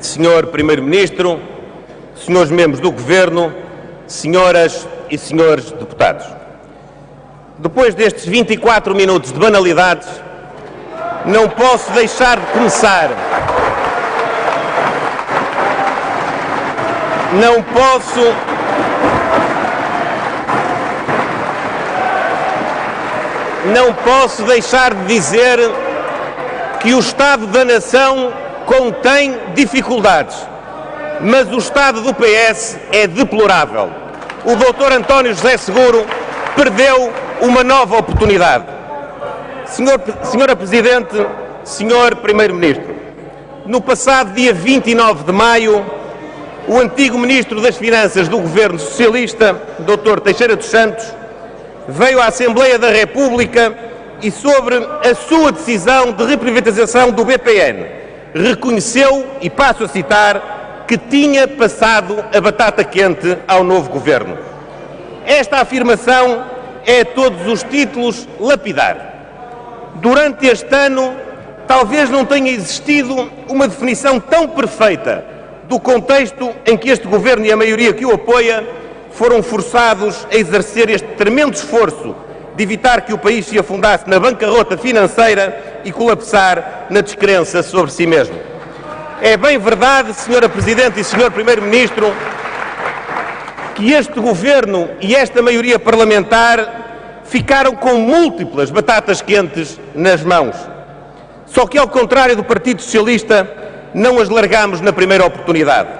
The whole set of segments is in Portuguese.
Senhor Primeiro-Ministro, senhores membros do Governo, senhoras e senhores deputados. Depois destes 24 minutos de banalidades, não posso deixar de começar. Não posso deixar de dizer que o Estado da Nação contém dificuldades, mas o Estado do PS é deplorável. O Dr. António José Seguro perdeu uma nova oportunidade. Senhora Presidente, Senhor Primeiro-Ministro, no passado dia 29 de maio, o antigo Ministro das Finanças do Governo Socialista, Dr. Teixeira dos Santos, veio à Assembleia da República e, sobre a sua decisão de reprivatização do BPN, reconheceu, e passo a citar, que tinha passado a batata quente ao novo Governo. Esta afirmação é a todos os títulos lapidar. Durante este ano, talvez não tenha existido uma definição tão perfeita do contexto em que este Governo e a maioria que o apoia foram forçados a exercer este tremendo esforço de evitar que o país se afundasse na bancarrota financeira e colapsar na descrença sobre si mesmo. É bem verdade, Senhora Presidente e Senhor Primeiro-Ministro, que este Governo e esta maioria parlamentar ficaram com múltiplas batatas quentes nas mãos. Só que, ao contrário do Partido Socialista, não as largamos na primeira oportunidade.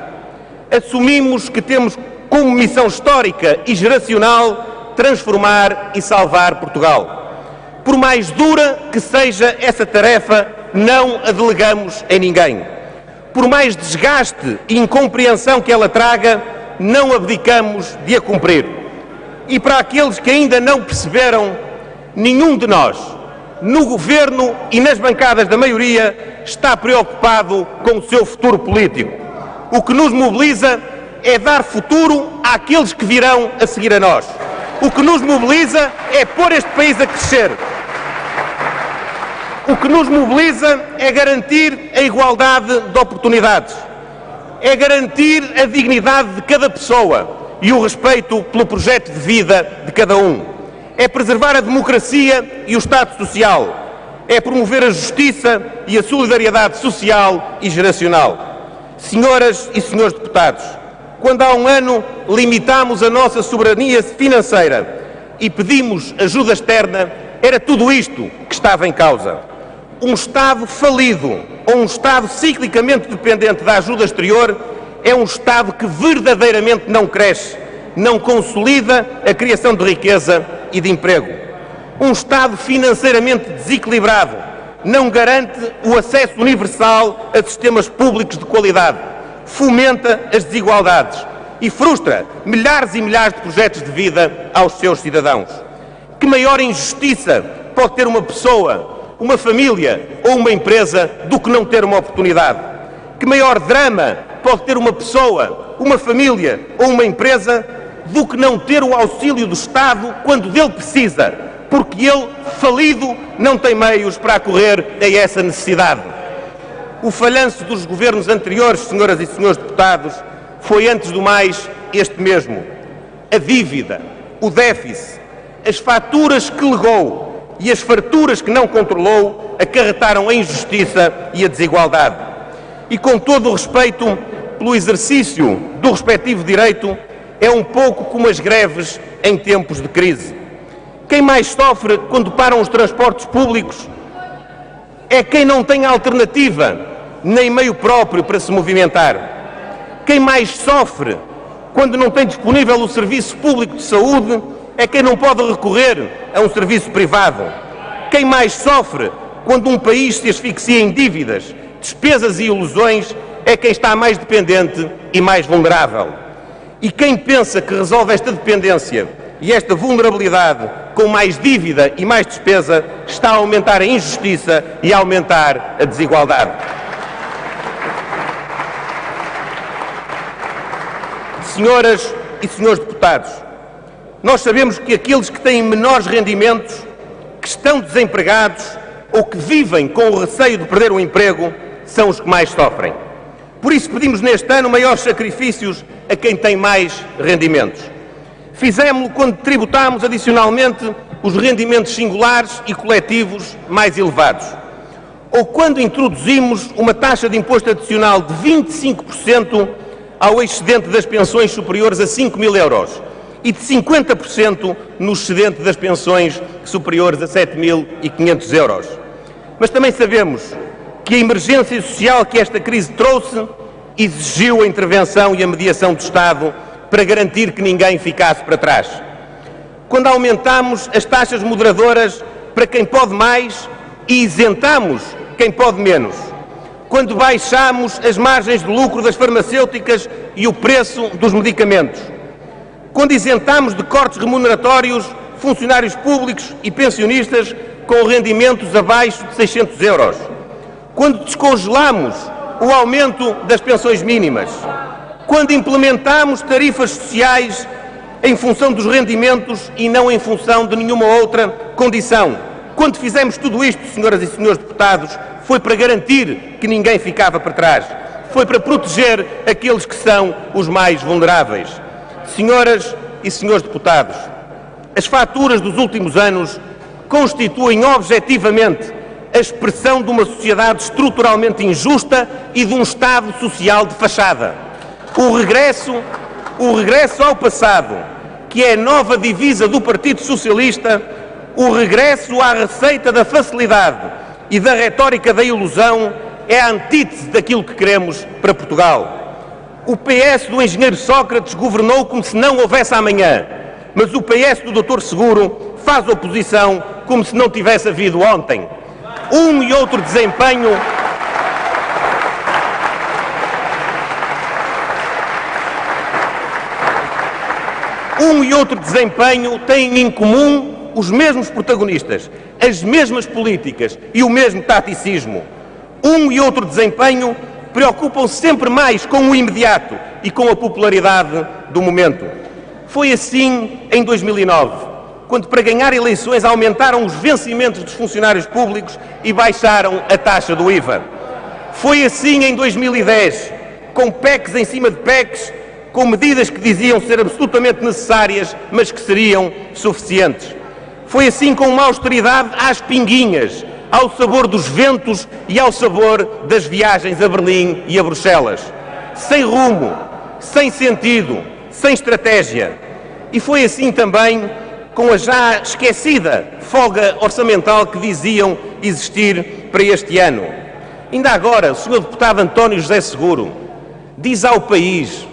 Assumimos que temos como missão histórica e geracional transformar e salvar Portugal. Por mais dura que seja essa tarefa, não a delegamos em ninguém. Por mais desgaste e incompreensão que ela traga, não abdicamos de a cumprir. E para aqueles que ainda não perceberam, nenhum de nós, no Governo e nas bancadas da maioria, está preocupado com o seu futuro político. O que nos mobiliza é dar futuro àqueles que virão a seguir a nós. O que nos mobiliza é pôr este país a crescer. O que nos mobiliza é garantir a igualdade de oportunidades. É garantir a dignidade de cada pessoa e o respeito pelo projeto de vida de cada um. É preservar a democracia e o Estado Social. É promover a justiça e a solidariedade social e geracional. Senhoras e senhores deputados, quando há um ano limitámos a nossa soberania financeira e pedimos ajuda externa, era tudo isto que estava em causa. Um Estado falido ou um Estado ciclicamente dependente da ajuda exterior é um Estado que verdadeiramente não cresce, não consolida a criação de riqueza e de emprego. Um Estado financeiramente desequilibrado não garante o acesso universal a sistemas públicos de qualidade, fomenta as desigualdades e frustra milhares e milhares de projetos de vida aos seus cidadãos. Que maior injustiça pode ter uma pessoa, uma família ou uma empresa do que não ter uma oportunidade? Que maior drama pode ter uma pessoa, uma família ou uma empresa do que não ter o auxílio do Estado quando dele precisa, porque ele, falido, não tem meios para acorrer a essa necessidade? O falhanço dos governos anteriores, senhoras e senhores deputados, foi antes do mais este mesmo. A dívida, o déficit, as faturas que legou e as farturas que não controlou acarretaram a injustiça e a desigualdade. E com todo o respeito pelo exercício do respectivo direito, é um pouco como as greves em tempos de crise. Quem mais sofre quando param os transportes públicos é quem não tem alternativa, nem meio próprio para se movimentar. Quem mais sofre quando não tem disponível o serviço público de saúde é quem não pode recorrer a um serviço privado. Quem mais sofre quando um país se asfixia em dívidas, despesas e ilusões é quem está mais dependente e mais vulnerável. E quem pensa que resolve esta dependência e esta vulnerabilidade com mais dívida e mais despesa está a aumentar a injustiça e a aumentar a desigualdade. Senhoras e senhores deputados, nós sabemos que aqueles que têm menores rendimentos, que estão desempregados ou que vivem com o receio de perder o emprego, são os que mais sofrem. Por isso pedimos neste ano maiores sacrifícios a quem tem mais rendimentos. Fizemos-lo quando tributámos adicionalmente os rendimentos singulares e coletivos mais elevados. Ou quando introduzimos uma taxa de imposto adicional de 25% ao excedente das pensões superiores a 5.000 euros e de 50% no excedente das pensões superiores a 7.500 euros. Mas também sabemos que a emergência social que esta crise trouxe exigiu a intervenção e a mediação do Estado para garantir que ninguém ficasse para trás. Quando aumentamos as taxas moderadoras para quem pode mais e isentamos quem pode menos. Quando baixamos as margens de lucro das farmacêuticas e o preço dos medicamentos. Quando isentamos de cortes remuneratórios funcionários públicos e pensionistas com rendimentos abaixo de 600 euros. Quando descongelamos o aumento das pensões mínimas. Quando implementamos tarifas sociais em função dos rendimentos e não em função de nenhuma outra condição. Quando fizemos tudo isto, senhoras e senhores deputados, foi para garantir que ninguém ficava para trás. Foi para proteger aqueles que são os mais vulneráveis. Senhoras e senhores deputados, as faturas dos últimos anos constituem objetivamente a expressão de uma sociedade estruturalmente injusta e de um Estado social de fachada. O regresso ao passado, que é a nova divisa do Partido Socialista, o regresso à receita da facilidade e da retórica da ilusão é a antítese daquilo que queremos para Portugal. O PS do engenheiro Sócrates governou como se não houvesse amanhã, mas o PS do Dr. Seguro faz oposição como se não tivesse havido ontem. Um e outro desempenho têm em comum os mesmos protagonistas, as mesmas políticas e o mesmo taticismo. Um e outro desempenho preocupam-se sempre mais com o imediato e com a popularidade do momento. Foi assim em 2009, quando para ganhar eleições aumentaram os vencimentos dos funcionários públicos e baixaram a taxa do IVA. Foi assim em 2010, com PECs em cima de PECs, com medidas que diziam ser absolutamente necessárias, mas que seriam suficientes. Foi assim com uma austeridade às pinguinhas, ao sabor dos ventos e ao sabor das viagens a Berlim e a Bruxelas. Sem rumo, sem sentido, sem estratégia. E foi assim também com a já esquecida folga orçamental que diziam existir para este ano. Ainda agora, o Sr. Deputado António José Seguro diz ao país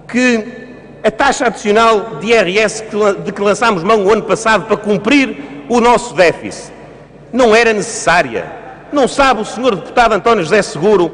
que a taxa adicional de IRS de que lançámos mão o ano passado para cumprir o nosso déficit não era necessária. Não sabe o Sr. Deputado António José Seguro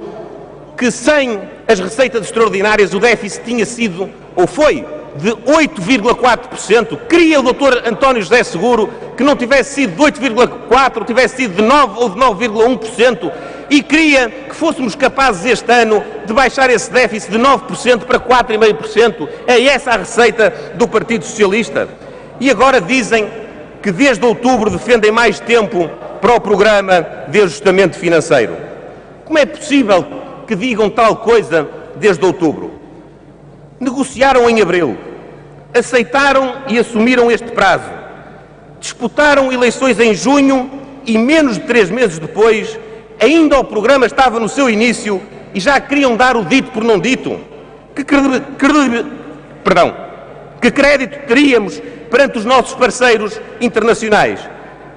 que sem as receitas extraordinárias o déficit tinha sido, ou foi, de 8,4%. Queria o Dr. António José Seguro que não tivesse sido de 8,4%, tivesse sido de 9% ou de 9,1%. E queria que fôssemos capazes este ano de baixar esse déficit de 9% para 4,5%. É essa a receita do Partido Socialista. E agora dizem que desde outubro defendem mais tempo para o programa de ajustamento financeiro. Como é possível que digam tal coisa desde outubro? Negociaram em abril, aceitaram e assumiram este prazo, disputaram eleições em junho e menos de 3 meses depois ainda o programa estava no seu início e já queriam dar o dito por não dito. Que crédito teríamos perante os nossos parceiros internacionais?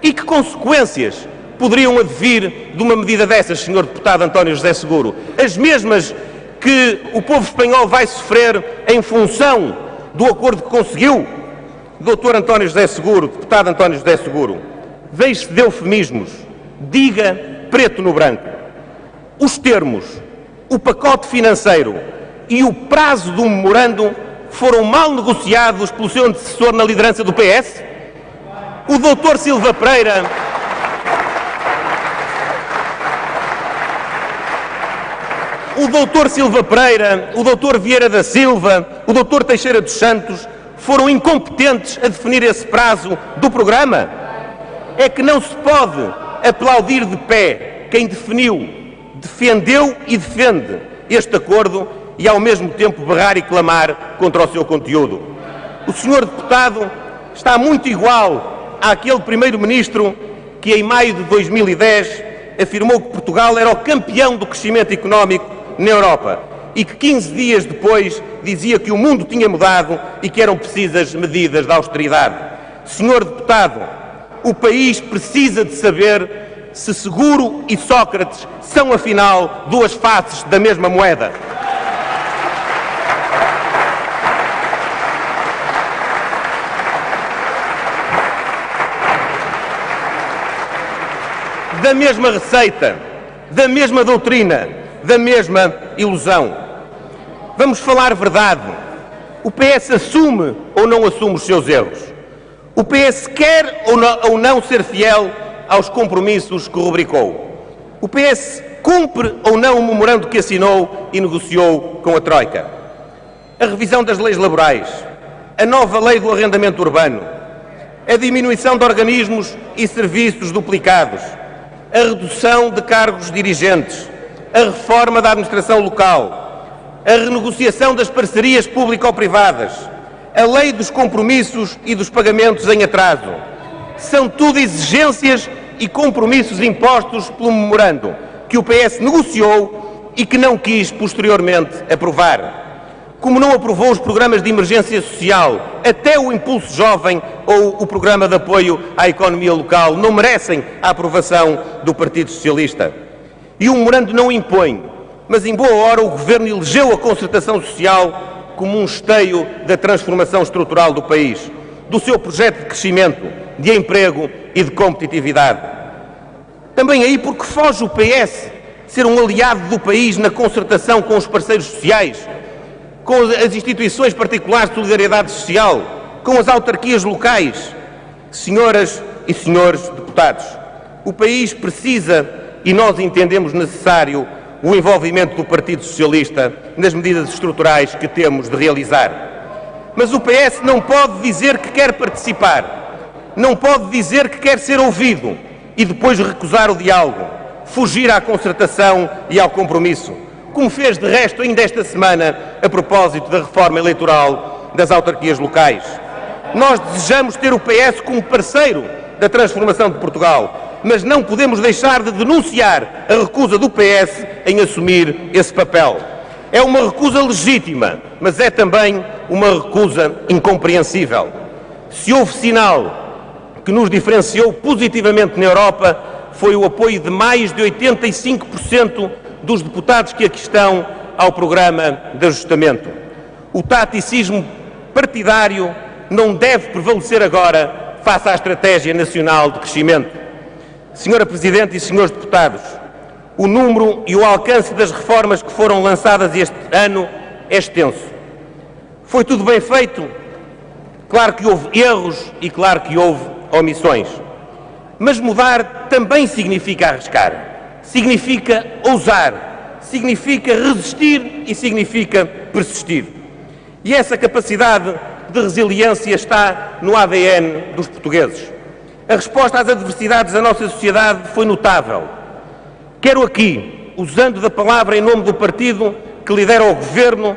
E que consequências poderiam advir de uma medida dessas, Sr. Deputado António José Seguro? As mesmas que o povo espanhol vai sofrer em função do acordo que conseguiu? Dr. António José Seguro, Deputado António José Seguro, deixe-se de eufemismos, diga preto no branco. Os termos, o pacote financeiro e o prazo do memorando foram mal negociados pelo seu antecessor na liderança do PS? O Dr. Silva Pereira o Dr. Vieira da Silva, o Dr. Teixeira dos Santos foram incompetentes a definir esse prazo do programa? É que não se pode aplaudir de pé quem definiu, defendeu e defende este acordo e ao mesmo tempo berrar e clamar contra o seu conteúdo. O senhor deputado está muito igual àquele primeiro-ministro que em maio de 2010 afirmou que Portugal era o campeão do crescimento económico na Europa e que 15 dias depois dizia que o mundo tinha mudado e que eram precisas medidas de austeridade. Senhor deputado, o país precisa de saber se Seguro e Sócrates são, afinal, duas faces da mesma moeda. Da mesma receita, da mesma doutrina, da mesma ilusão. Vamos falar verdade. O PS assume ou não assume os seus erros? O PS quer ou não ser fiel aos compromissos que rubricou? O PS cumpre ou não o memorando que assinou e negociou com a Troika? A revisão das leis laborais, a nova lei do arrendamento urbano, a diminuição de organismos e serviços duplicados, a redução de cargos dirigentes, a reforma da administração local, a renegociação das parcerias público-privadas, a lei dos compromissos e dos pagamentos em atraso. São tudo exigências e compromissos impostos pelo memorando que o PS negociou e que não quis posteriormente aprovar. Como não aprovou os programas de emergência social, até o Impulso Jovem ou o programa de apoio à economia local não merecem a aprovação do Partido Socialista. E o memorando não impõe, mas em boa hora o Governo elegeu a concertação social como um esteio da transformação estrutural do país, do seu projeto de crescimento, de emprego e de competitividade. Também aí porque foge o PS ser um aliado do país na concertação com os parceiros sociais, com as instituições particulares de solidariedade social, com as autarquias locais. Senhoras e senhores deputados, o país precisa e nós entendemos necessário o envolvimento do Partido Socialista nas medidas estruturais que temos de realizar. Mas o PS não pode dizer que quer participar, não pode dizer que quer ser ouvido e depois recusar o diálogo, fugir à concertação e ao compromisso, como fez de resto ainda esta semana a propósito da reforma eleitoral das autarquias locais. Nós desejamos ter o PS como parceiro da transformação de Portugal, mas não podemos deixar de denunciar a recusa do PS em assumir esse papel. É uma recusa legítima, mas é também uma recusa incompreensível. Se houve sinal que nos diferenciou positivamente na Europa, foi o apoio de mais de 85% dos deputados que aqui estão ao programa de ajustamento. O taticismo partidário não deve prevalecer agora face à estratégia nacional de crescimento. Senhora Presidente e senhores deputados, o número e o alcance das reformas que foram lançadas este ano é extenso. Foi tudo bem feito? Claro que houve erros e claro que houve omissões. Mas mudar também significa arriscar. Significa ousar, significa resistir e significa persistir. E essa capacidade de resiliência está no ADN dos portugueses. A resposta às adversidades da nossa sociedade foi notável. Quero aqui, usando da palavra em nome do partido que lidera o Governo,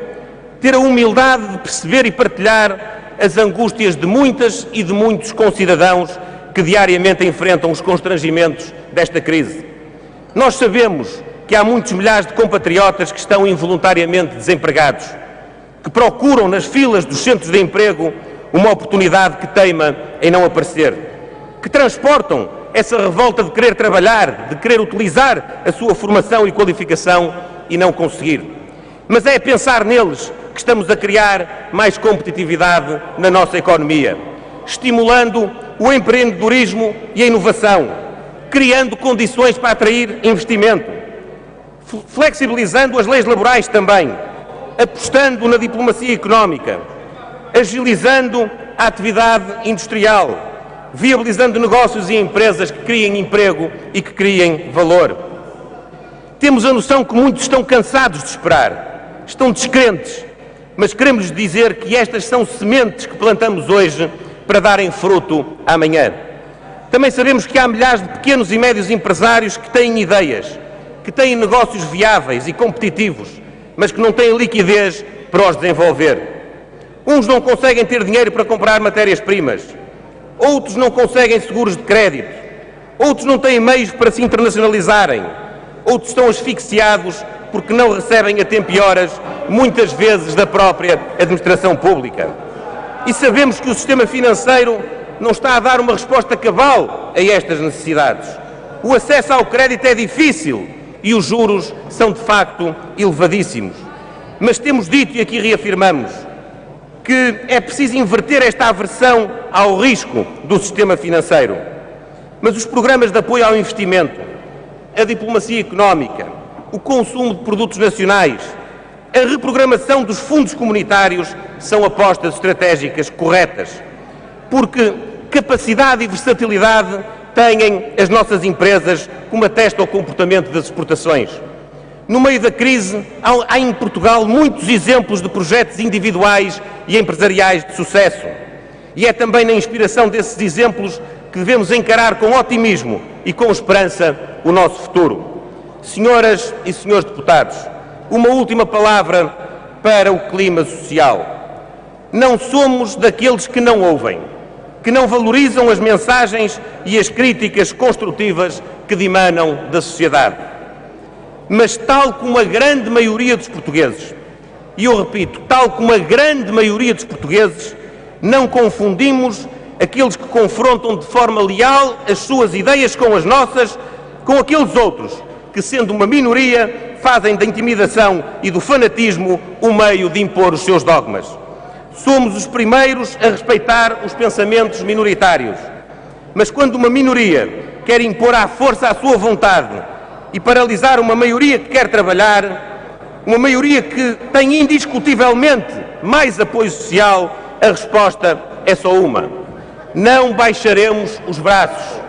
ter a humildade de perceber e partilhar as angústias de muitas e de muitos concidadãos que diariamente enfrentam os constrangimentos desta crise. Nós sabemos que há muitos milhares de compatriotas que estão involuntariamente desempregados, que procuram nas filas dos centros de emprego uma oportunidade que teima em não aparecer, que transportam essa revolta de querer trabalhar, de querer utilizar a sua formação e qualificação e não conseguir. Mas é pensar neles que estamos a criar mais competitividade na nossa economia, estimulando o empreendedorismo e a inovação, criando condições para atrair investimento, flexibilizando as leis laborais também, apostando na diplomacia económica, agilizando a atividade industrial, viabilizando negócios e empresas que criem emprego e que criem valor. Temos a noção que muitos estão cansados de esperar, estão descrentes, mas queremos dizer que estas são sementes que plantamos hoje para darem fruto amanhã. Também sabemos que há milhares de pequenos e médios empresários que têm ideias, que têm negócios viáveis e competitivos, mas que não têm liquidez para os desenvolver. Uns não conseguem ter dinheiro para comprar matérias-primas, outros não conseguem seguros de crédito, outros não têm meios para se internacionalizarem, outros estão asfixiados porque não recebem a tempo e horas, muitas vezes da própria administração pública. E sabemos que o sistema financeiro não está a dar uma resposta cabal a estas necessidades. O acesso ao crédito é difícil e os juros são, de facto, elevadíssimos. Mas temos dito, e aqui reafirmamos, que é preciso inverter esta aversão ao risco do sistema financeiro. Mas os programas de apoio ao investimento, a diplomacia económica, o consumo de produtos nacionais, a reprogramação dos fundos comunitários são apostas estratégicas corretas, porque capacidade e versatilidade têm as nossas empresas, como atesta o comportamento das exportações. No meio da crise, há em Portugal muitos exemplos de projetos individuais e empresariais de sucesso. E é também na inspiração desses exemplos que devemos encarar com otimismo e com esperança o nosso futuro. Senhoras e senhores deputados, uma última palavra para o clima social. Não somos daqueles que não ouvem, que não valorizam as mensagens e as críticas construtivas que dimanam da sociedade. Mas tal como a grande maioria dos portugueses, e eu repito, tal como a grande maioria dos portugueses, não confundimos aqueles que confrontam de forma leal as suas ideias com as nossas, com aqueles outros que, sendo uma minoria, fazem da intimidação e do fanatismo o meio de impor os seus dogmas. Somos os primeiros a respeitar os pensamentos minoritários. Mas quando uma minoria quer impor à força a sua vontade e paralisar uma maioria que quer trabalhar, uma maioria que tem indiscutivelmente mais apoio social, a resposta é só uma: não baixaremos os braços,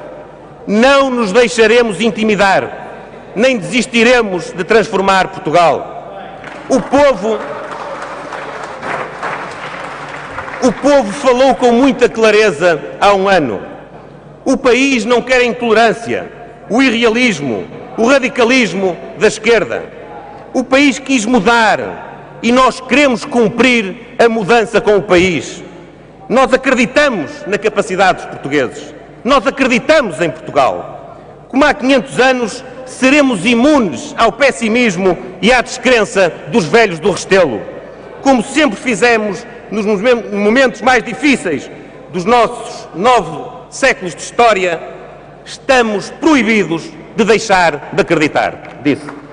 não nos deixaremos intimidar, nem desistiremos de transformar Portugal. O povo falou com muita clareza há um ano. O país não quer a intolerância, o irrealismo, o radicalismo da esquerda. O país quis mudar e nós queremos cumprir a mudança com o país. Nós acreditamos na capacidade dos portugueses. Nós acreditamos em Portugal. Como há 500 anos, seremos imunes ao pessimismo e à descrença dos velhos do Restelo. Como sempre fizemos nos momentos mais difíceis dos nossos 9 séculos de história, estamos proibidos de deixar de acreditar. Disse.